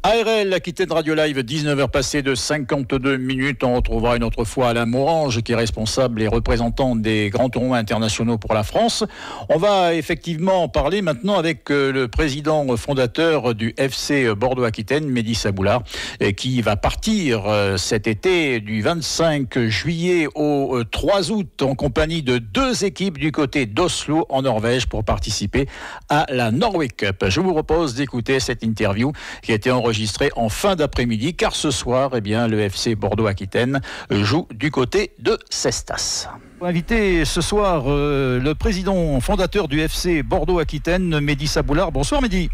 ARL, Aquitaine Radio Live, 19h passées de 52 minutes. On retrouvera une autre fois Alain Morange, qui est responsable et représentant des grands tournois internationaux pour la France. On va effectivement parler maintenant avec le président fondateur du FC Bordeaux-Aquitaine, Mehdi Saboulard, qui va partir cet été du 25 juillet au 3 août en compagnie de 2 équipes du côté d'Oslo en Norvège pour participer à la Norway Cup. Je vous propose d'écouter cette interview qui a été enregistré en fin d'après-midi, car ce soir, le FC Bordeaux-Aquitaine joue du côté de Cestas. Invité ce soir le président fondateur du FC Bordeaux-Aquitaine, Mehdi Saboulard. Bonsoir Mehdi.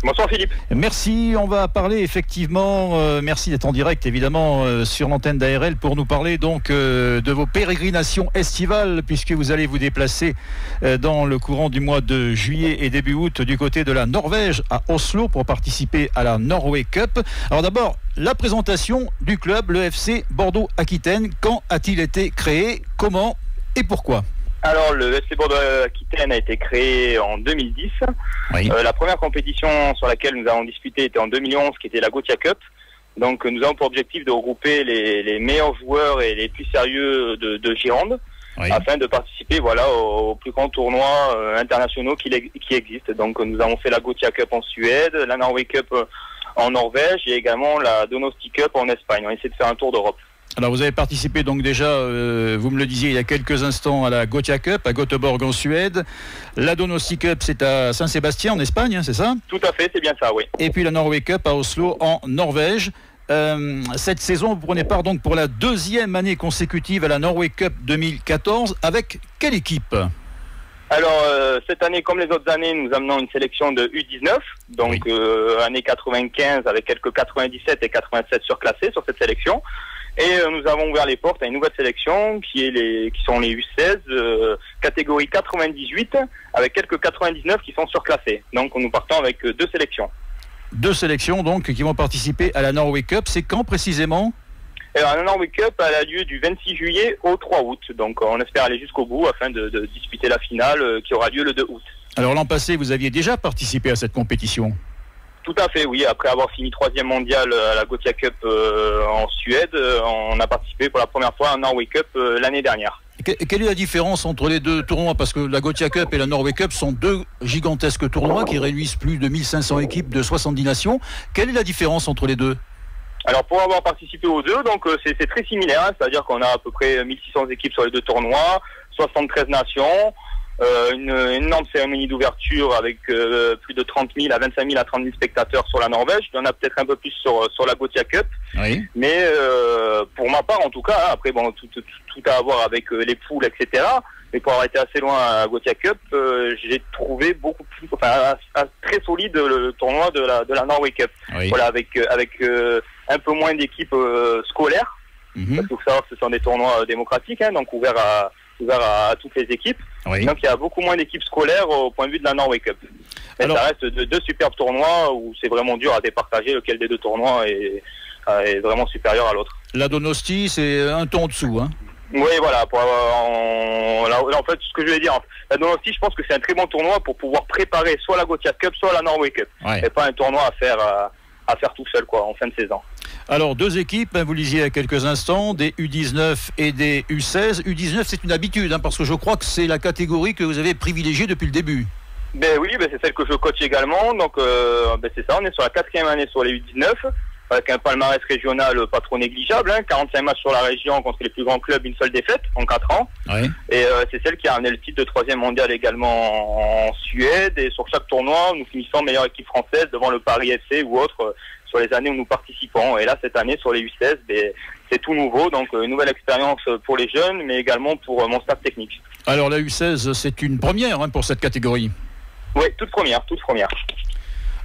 Bonsoir Philippe. Merci, on va parler effectivement, merci d'être en direct évidemment sur l'antenne d'ARL pour nous parler donc de vos pérégrinations estivales, puisque vous allez vous déplacer dans le courant du mois de juillet et début août du côté de la Norvège à Oslo pour participer à la Norway Cup. Alors d'abord, la présentation du club, le FC Bordeaux-Aquitaine. Quand a-t-il été créé, comment et pourquoi ? Alors, le FC Bordeaux-Aquitaine a été créé en 2010. Oui. La première compétition sur laquelle nous avons disputé était en 2011, qui était la Gothia Cup. Donc, nous avons pour objectif de regrouper les meilleurs joueurs et les plus sérieux de Gironde, oui, afin de participer aux plus grands tournois internationaux qui existent. Donc, nous avons fait la Gothia Cup en Suède, la Norway Cup en Norvège et également la Donosti Cup en Espagne. On essaie de faire un tour d'Europe. Alors vous avez participé donc déjà, vous me le disiez il y a quelques instants, à la Gothia Cup à Göteborg en Suède. La Donosti Cup, c'est à Saint-Sébastien en Espagne, hein, c'est ça ? Tout à fait, c'est bien ça, oui. Et puis la Norway Cup à Oslo en Norvège. Cette saison, vous prenez part donc pour la 2e année consécutive à la Norway Cup 2014. Avec quelle équipe ? Alors, cette année, comme les autres années, nous amenons une sélection de U19, donc oui, année 95 avec quelques 97 et 87 surclassés sur cette sélection. Et nous avons ouvert les portes à une nouvelle sélection qui sont les U16, catégorie 98, avec quelques 99 qui sont surclassés. Donc nous partons avec 2 sélections. 2 sélections donc qui vont participer à la Norway Cup. C'est quand précisément ? Alors, la Norway Cup elle a lieu du 26 juillet au 3 août. Donc on espère aller jusqu'au bout afin de disputer la finale qui aura lieu le 2 août. Alors l'an passé, vous aviez déjà participé à cette compétition ? Tout à fait, oui. Après avoir fini 3e mondial à la Gothia Cup en Suède, on a participé pour la première fois à la Norway Cup l'année dernière. Quelle est la différence entre les 2 tournois ? Parce que la Gothia Cup et la Norway Cup sont 2 gigantesques tournois qui réunissent plus de 1500 équipes de 70 nations. Quelle est la différence entre les 2 ? Alors pour avoir participé aux 2, donc c'est très similaire, hein, c'est-à-dire qu'on a à peu près 1600 équipes sur les 2 tournois, 73 nations. Une énorme cérémonie d'ouverture avec plus de 30 000 à 25 000 à 30 000 spectateurs sur la Norvège. Il y en a peut-être un peu plus sur la Gothia Cup. Oui. Mais pour ma part, en tout cas, après bon, tout à voir avec les poules, etc. Mais pour avoir été assez loin à la Gothia Cup, j'ai trouvé beaucoup plus, très solide le tournoi de la Norway Cup. Oui. Voilà, avec un peu moins d'équipes scolaires. Mm-hmm. Parce qu'il faut savoir que ce sont des tournois démocratiques, hein, donc ouverts à toutes les équipes. Oui. Donc il y a beaucoup moins d'équipes scolaires au point de vue de la Norway Cup. Mais alors, ça reste 2 superbes tournois où c'est vraiment dur à départager lequel des 2 tournois est vraiment supérieur à l'autre. La Donosti, c'est un ton en dessous, hein. Oui, voilà. En fait, ce que je voulais dire, la Donosti, je pense que c'est un très bon tournoi pour pouvoir préparer soit la Gothia Cup, soit la Norway Cup. Ouais. C'est pas un tournoi à faire tout seul, quoi, en fin de saison. Alors, 2 équipes, vous lisiez il y a quelques instants, des U19 et des U16. U19, c'est une habitude, hein, parce que je crois que c'est la catégorie que vous avez privilégiée depuis le début. Ben oui, c'est celle que je coach également. Donc, c'est ça, on est sur la 4e année sur les U19, avec un palmarès régional pas trop négligeable, hein, 45 matchs sur la région contre les plus grands clubs, une seule défaite en 4 ans. Oui. Et c'est celle qui a amené le titre de 3e mondial également en Suède. Et sur chaque tournoi, nous finissons meilleure équipe française devant le Paris FC ou autre sur les années où nous participons. Et là, cette année, sur les U16, c'est tout nouveau. Donc, une nouvelle expérience pour les jeunes, mais également pour mon staff technique. Alors, la U16, c'est une première, hein, pour cette catégorie ? Oui, toute première.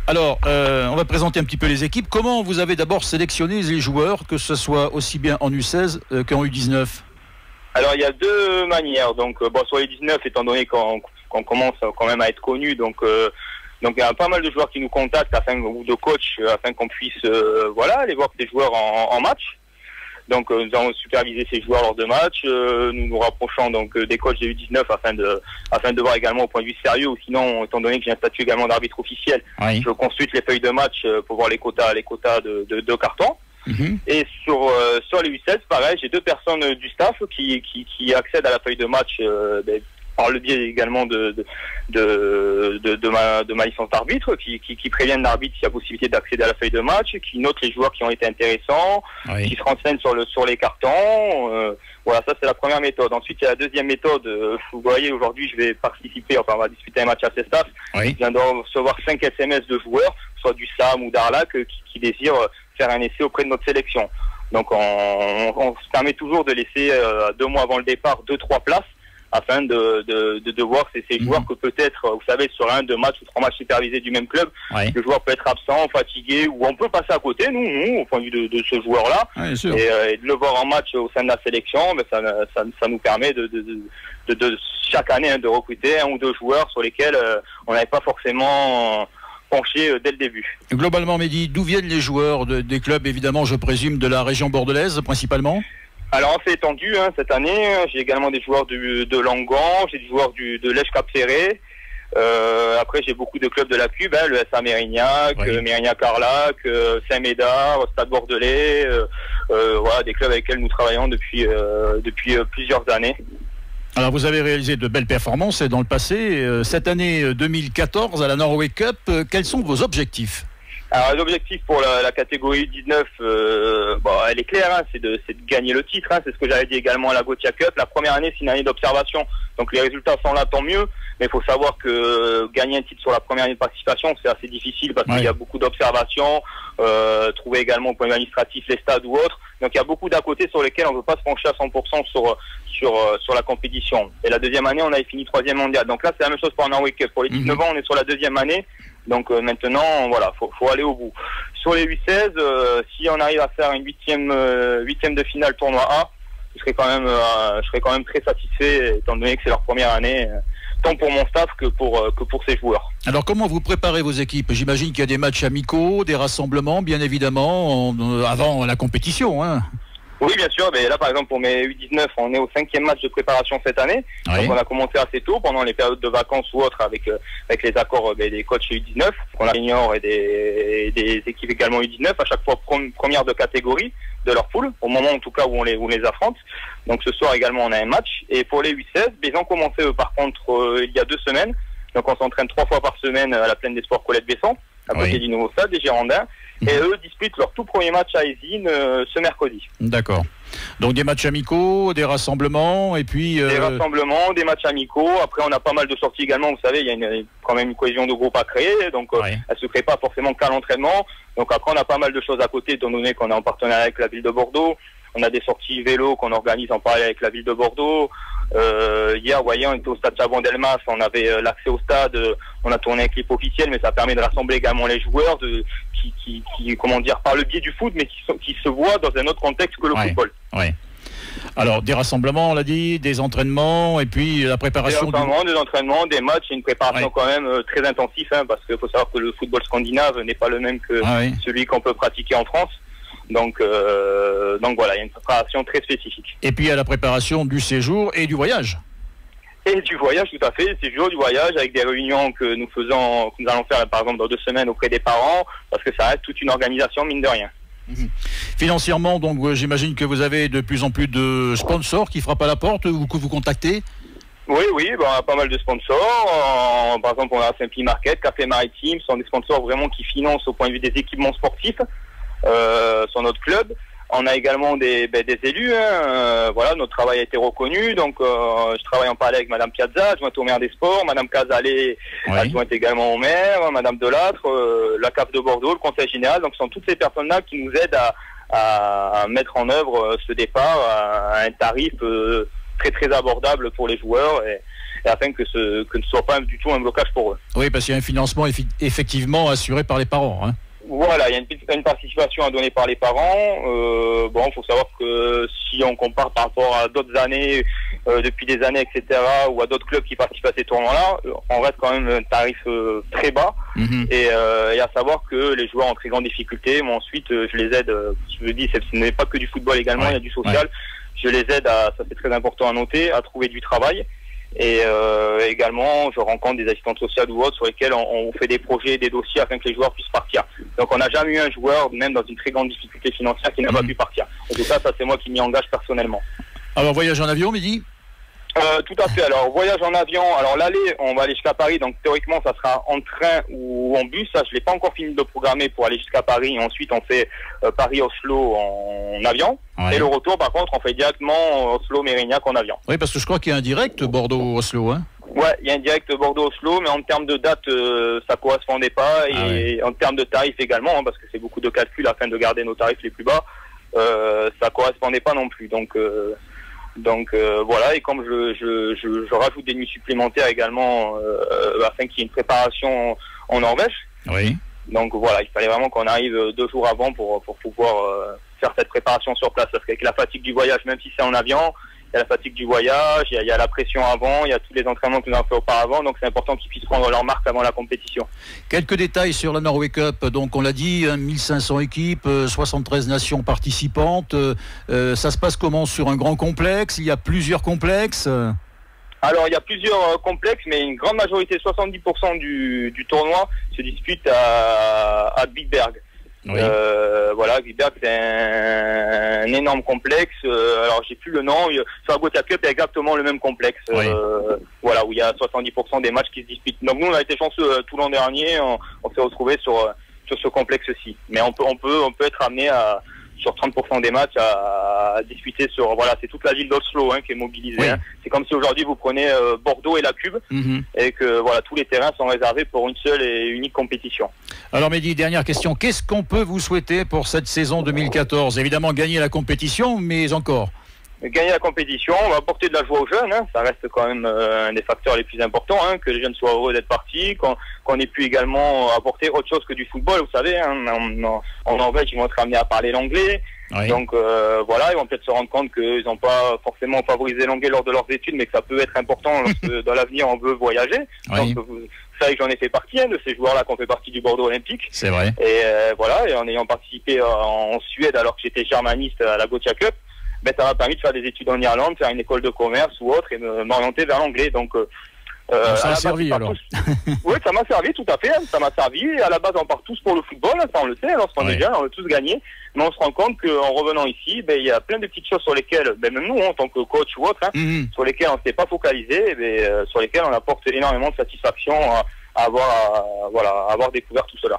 Alors, on va présenter un petit peu les équipes. Comment vous avez d'abord sélectionné les joueurs, que ce soit aussi bien en U16 qu'en U19 ? Alors, il y a 2 manières. Donc, sur les U19, étant donné qu'on commence quand même à être connu, donc il y a pas mal de joueurs qui nous contactent ou de coachs afin qu'on puisse aller voir des joueurs en match. Donc nous avons supervisé ces joueurs lors de matchs, nous nous rapprochons donc des coachs des U19 afin de voir également au point de vue sérieux, ou sinon, étant donné que j'ai un statut également d'arbitre officiel, je consulte les feuilles de match pour voir les quotas de cartons. Et sur les U16, pareil, j'ai 2 personnes du staff qui accèdent à la feuille de match par le biais également de ma licence d'arbitre, qui préviennent l'arbitre s'il y a possibilité d'accéder à la feuille de match, qui notent les joueurs qui ont été intéressants, qui se renseignent sur les cartons. Voilà, ça c'est la première méthode. Ensuite, il y a la deuxième méthode. Vous voyez, aujourd'hui, je vais participer, on va disputer un match assez staff. Je viens de recevoir 5 SMS de joueurs, soit du SAM ou d'Arlac, qui désirent faire un essai auprès de notre sélection. Donc on se permet toujours de laisser 2 mois avant le départ 2-3 places, afin de voir ces joueurs que peut-être, vous savez, sur 1, 2 matchs ou 3 matchs supervisés du même club, le joueur peut être absent, fatigué, ou on peut passer à côté, nous au point de vue de ce joueur-là, et de le voir en match au sein de la sélection, mais ça nous permet de chaque année de recruter 1 ou 2 joueurs sur lesquels on n'avait pas forcément penché dès le début. Globalement, Mehdi, d'où viennent les joueurs des clubs, évidemment, je présume, de la région bordelaise, principalement? Alors, on s'est étendu cette année. J'ai également des joueurs de Langon, j'ai des joueurs de Lèche-Cap-Ferré. Après, j'ai beaucoup de clubs de la Cube, le SA Mérignac, Mérignac-Arlac, Saint-Médard, Stade Bordelais. Voilà, des clubs avec lesquels nous travaillons depuis plusieurs années. Alors, vous avez réalisé de belles performances dans le passé. Cette année 2014, à la Norway Cup, quels sont vos objectifs? Alors l'objectif pour la catégorie 19, elle est claire, c'est de gagner le titre. C'est ce que j'avais dit également à la Gothia Cup. La première année, c'est une année d'observation, donc les résultats sont là, tant mieux. Mais il faut savoir que gagner un titre sur la première année de participation, c'est assez difficile parce qu'il y a beaucoup d'observations, trouver également au point de vue administratif les stades ou autres. Donc il y a beaucoup d'à côté sur lesquels on ne peut pas se pencher à 100% sur la compétition. Et la deuxième année, on avait fini 3e mondial. Donc là, c'est la même chose pour un Norway Cup. Pour les 19 ans, on est sur la deuxième année. Donc maintenant, voilà, faut aller au bout. Sur les U16, si on arrive à faire une huitième de finale tournoi A, je serais quand même très satisfait, étant donné que c'est leur première année, tant pour mon staff que pour ces joueurs. Alors comment vous préparez vos équipes? J'imagine qu'il y a des matchs amicaux, des rassemblements, bien évidemment, avant la compétition, hein. Oui, bien sûr. Mais là, par exemple, pour mes U19, on est au 5e match de préparation cette année. Donc, on a commencé assez tôt, pendant les périodes de vacances ou autres, avec les accords des coachs U19. On a juniors et des équipes également U19, à chaque fois première de catégorie de leur poule, au moment en tout cas où on les affronte. Donc ce soir également, on a un match. Et pour les U16, ils ont commencé par contre il y a 2 semaines. Donc on s'entraîne 3 fois par semaine à la plaine des sports Colette-Besson, à côté du nouveau stade des Girondins. Et eux disputent leur tout premier match à Eysines ce mercredi. D'accord. Donc des matchs amicaux, des rassemblements, et puis... Des rassemblements, des matchs amicaux. Après, on a pas mal de sorties également. Vous savez, il y a quand même une cohésion de groupe à créer. Donc, elle se crée pas forcément qu'à l'entraînement. Donc après, on a pas mal de choses à côté, étant donné qu'on est en partenariat avec la ville de Bordeaux. On a des sorties vélo qu'on organise en parallèle avec la ville de Bordeaux. Hier, voyez, on était au stade Chabon-Delmas, on avait l'accès au stade, on a tourné un clip officiel, mais ça permet de rassembler également les joueurs qui comment dire, par le biais du foot, mais qui se voient dans un autre contexte que le football. Ouais. Alors, des rassemblements, on l'a dit, des entraînements, et puis la préparation... Des entraînements, des matchs, et une préparation quand même très intensive, parce qu'il faut savoir que le football scandinave n'est pas le même que celui qu'on peut pratiquer en France. Donc voilà, il y a une préparation très spécifique. Et puis il y a la préparation du séjour et du voyage. Et du voyage, tout à fait, séjour, du voyage, avec des réunions que nous allons faire par exemple dans 2 semaines auprès des parents, parce que ça reste toute une organisation, mine de rien. Financièrement, donc j'imagine que vous avez de plus en plus de sponsors qui frappent à la porte ou que vous contactez? Oui, on a pas mal de sponsors. Par exemple, on a Saint-Pie Market, Café Maritime, ce sont des sponsors vraiment qui financent au point de vue des équipements sportifs. Sur notre club. On a également des élus, voilà, notre travail a été reconnu, donc je travaille en parallèle avec Madame Piazza, adjointe au maire des sports, Madame Casalet, adjointe également au maire, Madame Delattre, la CAF de Bordeaux, le conseil général, donc ce sont toutes ces personnes-là qui nous aident à mettre en œuvre ce départ à un tarif très très abordable pour les joueurs et afin que ce ne soit pas du tout un blocage pour eux. Oui, parce qu'il y a un financement effectivement assuré par les parents, hein. Voilà, il y a une participation à donner par les parents. Il faut savoir que si on compare par rapport à d'autres années depuis des années, etc., ou à d'autres clubs qui participent à ces tournois-là, on reste quand même un tarif très bas. Et à savoir que les joueurs en très grande difficulté, moi ensuite je les aide, je me dis, ce n'est pas que du football également, il y a du social. Je les aide à, ça c'est très important à noter, à trouver du travail. Et également, je rencontre des assistantes sociales ou autres sur lesquelles on fait des projets, des dossiers afin que les joueurs puissent partir. Donc on n'a jamais eu un joueur, même dans une très grande difficulté financière, qui n'a pas pu partir. En tout cas, ça c'est moi qui m'y engage personnellement. Alors voyage en avion, Mehdi? Tout à fait. Alors voyage en avion. Alors l'aller, on va aller jusqu'à Paris. Donc théoriquement, ça sera en train ou en bus. Ça, je l'ai pas encore fini de programmer pour aller jusqu'à Paris. Et ensuite, on fait Paris-Oslo en avion. Et le retour, par contre, on fait directement Oslo-Mérignac en avion. Oui, parce que je crois qu'il y a un direct Bordeaux-Oslo, hein? Ouais, il y a un direct Bordeaux-Oslo, mais en termes de date, ça correspondait pas. Et en termes de tarifs également, hein, parce que c'est beaucoup de calculs afin de garder nos tarifs les plus bas, ça correspondait pas non plus. Donc voilà, et comme je rajoute des nuits supplémentaires également afin qu'il y ait une préparation en Norvège. Oui. Donc voilà, il fallait vraiment qu'on arrive 2 jours avant pour pouvoir faire cette préparation sur place. Parce qu'avec la fatigue du voyage, même si c'est en avion, il y a la fatigue du voyage, il y a la pression avant, il y a tous les entraînements que nous avons fait auparavant, donc c'est important qu'ils puissent prendre leur marque avant la compétition. Quelques détails sur la Norway Cup. Donc on l'a dit, 1500 équipes, 73 nations participantes. Ça se passe comment? Sur un grand complexe? Il y a plusieurs complexes? Alors il y a plusieurs complexes, mais une grande majorité, 70% du tournoi se dispute à Bigberg. Oui. Voilà, Bigberg c'est un énorme complexe. Alors j'ai plus le nom. Sur la Gothia Cup, il y a exactement le même complexe. Oui. Voilà, où il y a 70% des matchs qui se disputent. Donc nous, on a été chanceux tout l'an dernier. On s'est retrouvé sur ce complexe-ci. Mais on peut être amené sur 30% des matchs à disputer sur, voilà, c'est toute la ville d'Oslo qui est mobilisée. Oui. C'est comme si aujourd'hui vous prenez Bordeaux et la Cube et que voilà, tous les terrains sont réservés pour une seule et unique compétition. Alors Mehdi, dernière question, qu'est-ce qu'on peut vous souhaiter pour cette saison 2014? Évidemment gagner la compétition, mais encore gagner la compétition, on va apporter de la joie aux jeunes, ça reste quand même un des facteurs les plus importants, que les jeunes soient heureux d'être partis, qu'on ait pu également apporter autre chose que du football, vous savez, en Norvège ils vont être amenés à parler l'anglais, donc voilà, ils vont peut-être se rendre compte qu'ils n'ont pas forcément favorisé l'anglais lors de leurs études, mais que ça peut être important lorsque dans l'avenir on veut voyager. Donc, vous savez que j'en ai fait partie, de ces joueurs-là qui ont fait partie du Bordeaux Olympique. C'est vrai. Et voilà, et en ayant participé en Suède alors que j'étais germaniste à la Gothia Cup, ça m'a permis de faire des études en Irlande, faire une école de commerce ou autre et m'orienter vers l'anglais. Donc, ça a servi alors. Oui, ça m'a servi, tout à fait. Ça m'a servi. À la base, on part tous pour le football, ça on le sait. Lorsqu'on est jeune, on veut tous gagner. Mais on se rend compte qu'en revenant ici, il y a plein de petites choses sur lesquelles, même nous, en tant que coach ou autre, sur lesquelles on ne s'est pas focalisé, sur lesquelles on apporte énormément de satisfaction à avoir découvert tout cela.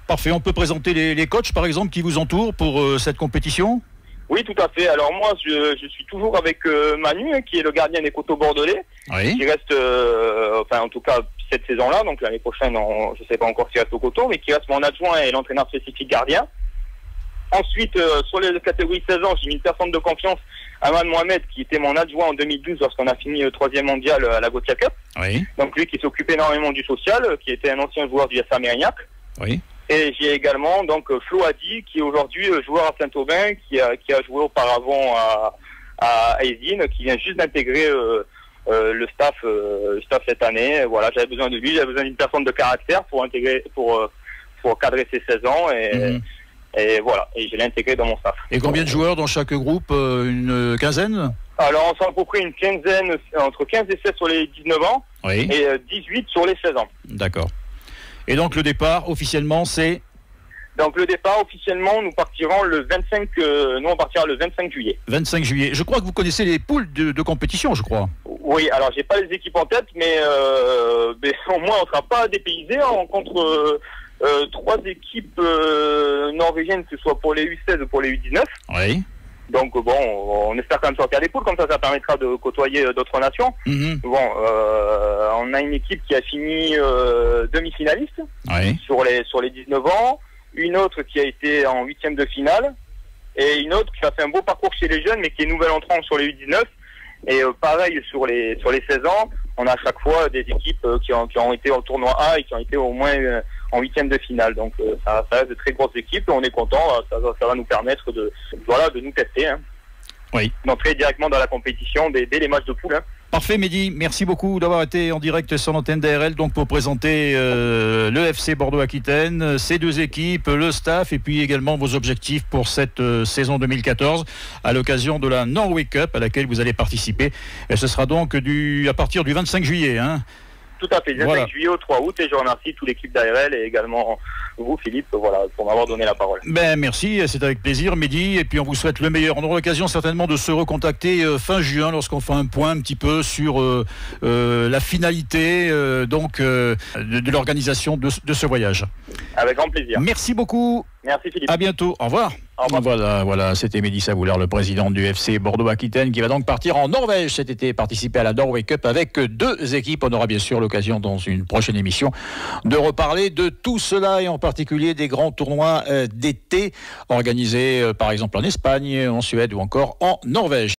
Parfait. On peut présenter les coachs, par exemple, qui vous entourent pour cette compétition? Oui, tout à fait. Alors moi, je suis toujours avec Manu, qui est le gardien des Coteaux Bordelais, qui reste, en tout cas cette saison-là, donc l'année prochaine, je ne sais pas encore s'il reste au Coteaux, mais qui reste mon adjoint et l'entraîneur spécifique gardien. Ensuite, sur les catégories 16 ans, j'ai mis une personne de confiance, Aman Mohamed, qui était mon adjoint en 2012 lorsqu'on a fini le 3e mondial à la Gothia Cup. Oui. Donc lui qui s'occupe énormément du social, qui était un ancien joueur du SA Mérignac. Oui. Et j'ai également donc Flo Hadi, qui est aujourd'hui joueur à Saint-Aubin, qui a joué auparavant à Aizine, qui vient juste d'intégrer le staff cette année. Voilà, j'avais besoin de lui, j'avais besoin d'une personne de caractère pour cadrer ses 16 ans et voilà, et je l'ai intégré dans mon staff. Et combien de joueurs dans chaque groupe? Une quinzaine? Alors on s'en à peu près une quinzaine, entre 15 et 16 sur les 19 ans et 18 sur les 16 ans. D'accord. Et donc le départ officiellement c'est? Donc le départ officiellement, nous partirons le 25, on partira le 25 juillet. 25 juillet. Je crois que vous connaissez les poules de compétition, je crois. Oui, alors j'ai pas les équipes en tête, mais au moins on ne sera pas dépaysé. On rencontre 3 équipes norvégiennes, que ce soit pour les U16 ou pour les U19. Oui. Donc bon, on espère quand même sortir des poules, comme ça permettra de côtoyer d'autres nations. Bon, on a une équipe qui a fini demi-finaliste sur les 19 ans, une autre qui a été en 8e de finale, et une autre qui a fait un beau parcours chez les jeunes, mais qui est nouvelle entrante sur les U19. Et pareil sur les 16 ans, on a à chaque fois des équipes qui ont été au tournoi A et qui ont été au moins en 8e de finale. Donc ça reste de très grosses équipes et on est content, ça va nous permettre de nous tester. d'entrer directement dans la compétition dès les matchs de poule. Parfait, Mehdi. Merci beaucoup d'avoir été en direct sur l'antenne d'ARL donc pour présenter le FC Bordeaux-Aquitaine, ces deux équipes, le staff et puis également vos objectifs pour cette saison 2014 à l'occasion de la Norway Cup à laquelle vous allez participer. Et ce sera donc à partir du 25 juillet. Tout à fait, 25 juillet au 3 août et je remercie toute l'équipe d'ARL et également vous Philippe pour m'avoir donné la parole. Merci, c'est avec plaisir Mehdi et puis on vous souhaite le meilleur. On aura l'occasion certainement de se recontacter fin juin lorsqu'on fera un point un petit peu sur la finalité de l'organisation de ce voyage. Avec grand plaisir. Merci beaucoup. Merci Philippe. À bientôt, au revoir. Au revoir. Voilà, c'était Mehdi Savoulard, le président du FC Bordeaux-Aquitaine, qui va donc partir en Norvège cet été, participer à la Norway Cup avec deux équipes. On aura bien sûr l'occasion dans une prochaine émission de reparler de tout cela et en particulier des grands tournois d'été organisés par exemple en Espagne, en Suède ou encore en Norvège.